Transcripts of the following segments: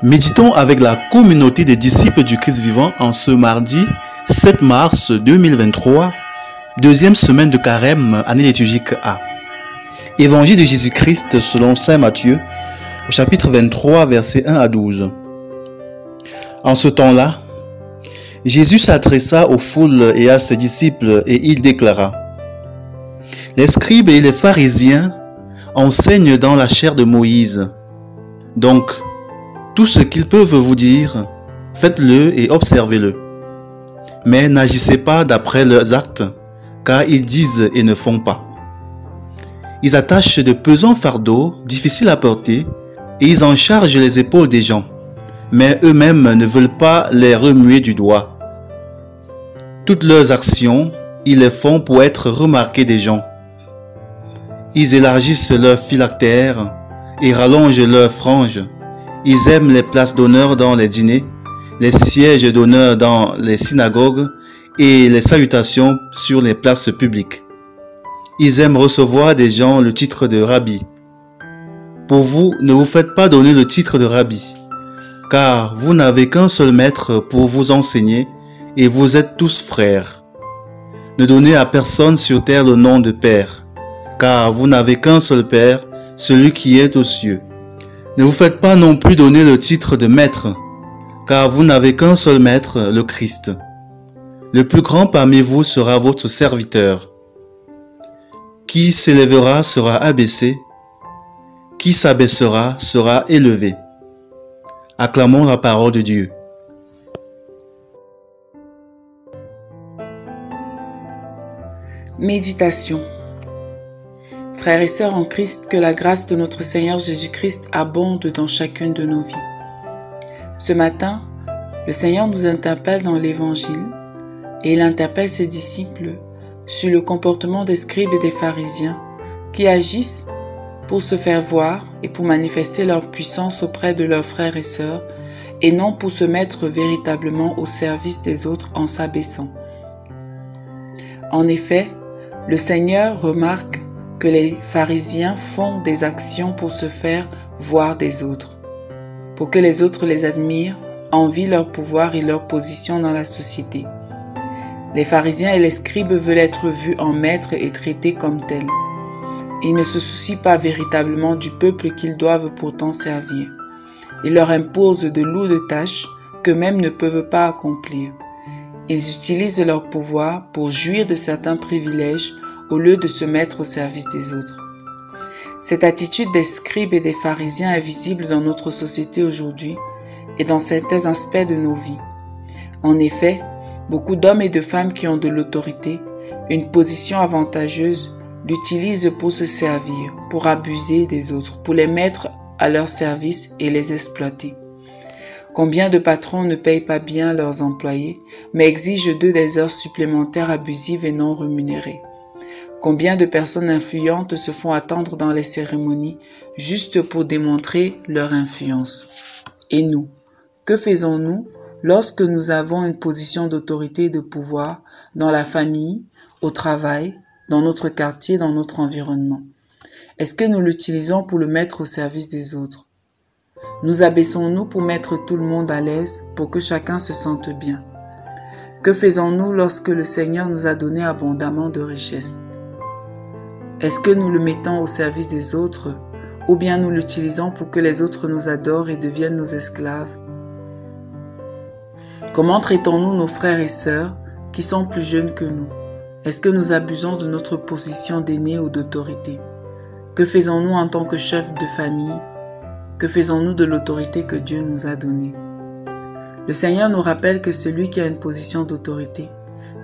Méditons avec la communauté des disciples du Christ vivant en ce mardi 7 mars 2023, deuxième semaine de carême, année liturgique A. Évangile de Jésus-Christ selon saint Matthieu, au chapitre 23, versets 1 à 12. En ce temps-là, Jésus s'adressa aux foules et à ses disciples et il déclara: Les scribes et les pharisiens enseignent dans la chair de Moïse. Donc, tout ce qu'ils peuvent vous dire, faites-le et observez-le. Mais n'agissez pas d'après leurs actes, car ils disent et ne font pas. Ils attachent de pesants fardeaux, difficiles à porter, et ils en chargent les épaules des gens, mais eux-mêmes ne veulent pas les remuer du doigt. Toutes leurs actions, ils les font pour être remarqués des gens. Ils élargissent leurs phylactères et rallongent leurs franges. Ils aiment les places d'honneur dans les dîners, les sièges d'honneur dans les synagogues et les salutations sur les places publiques. Ils aiment recevoir des gens le titre de rabbi. Pour vous, ne vous faites pas donner le titre de rabbi, car vous n'avez qu'un seul maître pour vous enseigner et vous êtes tous frères. Ne donnez à personne sur terre le nom de Père, car vous n'avez qu'un seul Père, celui qui est aux cieux. Ne vous faites pas non plus donner le titre de maître, car vous n'avez qu'un seul maître, le Christ. Le plus grand parmi vous sera votre serviteur. Qui s'élèvera sera abaissé, qui s'abaissera sera élevé. Acclamons la parole de Dieu. Méditation. Frères et sœurs en Christ, que la grâce de notre Seigneur Jésus-Christ abonde dans chacune de nos vies. Ce matin, le Seigneur nous interpelle dans l'Évangile et il interpelle ses disciples sur le comportement des scribes et des pharisiens qui agissent pour se faire voir et pour manifester leur puissance auprès de leurs frères et sœurs et non pour se mettre véritablement au service des autres en s'abaissant. En effet, le Seigneur remarque que les pharisiens font des actions pour se faire voir des autres, pour que les autres les admirent, envient leur pouvoir et leur position dans la société. Les pharisiens et les scribes veulent être vus en maîtres et traités comme tels. Ils ne se soucient pas véritablement du peuple qu'ils doivent pourtant servir. Ils leur imposent de lourdes tâches qu'eux-mêmes ne peuvent pas accomplir. Ils utilisent leur pouvoir pour jouir de certains privilèges au lieu de se mettre au service des autres. Cette attitude des scribes et des pharisiens est visible dans notre société aujourd'hui et dans certains aspects de nos vies. En effet, beaucoup d'hommes et de femmes qui ont de l'autorité, une position avantageuse, l'utilisent pour se servir, pour abuser des autres, pour les mettre à leur service et les exploiter. Combien de patrons ne payent pas bien leurs employés, mais exigent d'eux des heures supplémentaires abusives et non rémunérées? Combien de personnes influentes se font attendre dans les cérémonies juste pour démontrer leur influence? Et nous, que faisons-nous lorsque nous avons une position d'autorité et de pouvoir dans la famille, au travail, dans notre quartier, dans notre environnement? Est-ce que nous l'utilisons pour le mettre au service des autres? Nous abaissons-nous pour mettre tout le monde à l'aise, pour que chacun se sente bien? Que faisons-nous lorsque le Seigneur nous a donné abondamment de richesses? Est-ce que nous le mettons au service des autres ou bien nous l'utilisons pour que les autres nous adorent et deviennent nos esclaves? Comment traitons-nous nos frères et sœurs qui sont plus jeunes que nous? Est-ce que nous abusons de notre position d'aîné ou d'autorité? Que faisons-nous en tant que chef de famille? Que faisons-nous de l'autorité que Dieu nous a donnée? Le Seigneur nous rappelle que celui qui a une position d'autorité,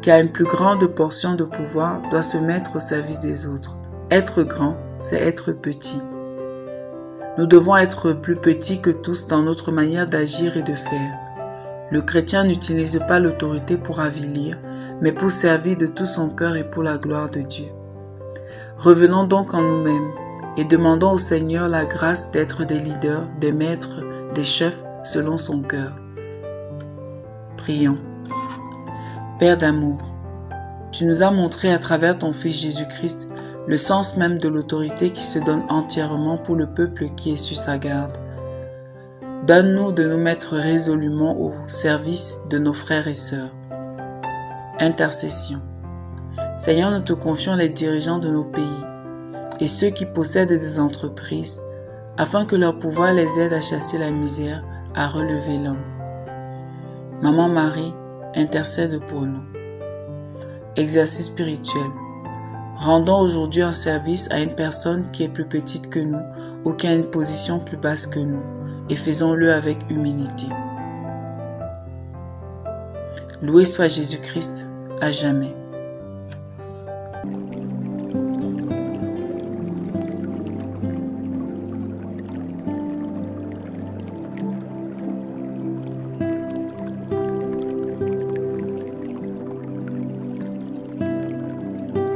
qui a une plus grande portion de pouvoir, doit se mettre au service des autres. Être grand, c'est être petit. Nous devons être plus petits que tous dans notre manière d'agir et de faire. Le chrétien n'utilise pas l'autorité pour avilir, mais pour servir de tout son cœur et pour la gloire de Dieu. Revenons donc en nous-mêmes et demandons au Seigneur la grâce d'être des leaders, des maîtres, des chefs selon son cœur. Prions. Père d'amour, tu nous as montré à travers ton Fils Jésus-Christ le sens même de l'autorité qui se donne entièrement pour le peuple qui est sur sa garde. Donne-nous de nous mettre résolument au service de nos frères et sœurs. Intercession. Seigneur, nous te confions les dirigeants de nos pays et ceux qui possèdent des entreprises, afin que leur pouvoir les aide à chasser la misère, à relever l'homme. Maman Marie, intercède pour nous. Exercice spirituel. Rendons aujourd'hui un service à une personne qui est plus petite que nous ou qui a une position plus basse que nous, et faisons-le avec humilité. Loué soit Jésus-Christ, à jamais.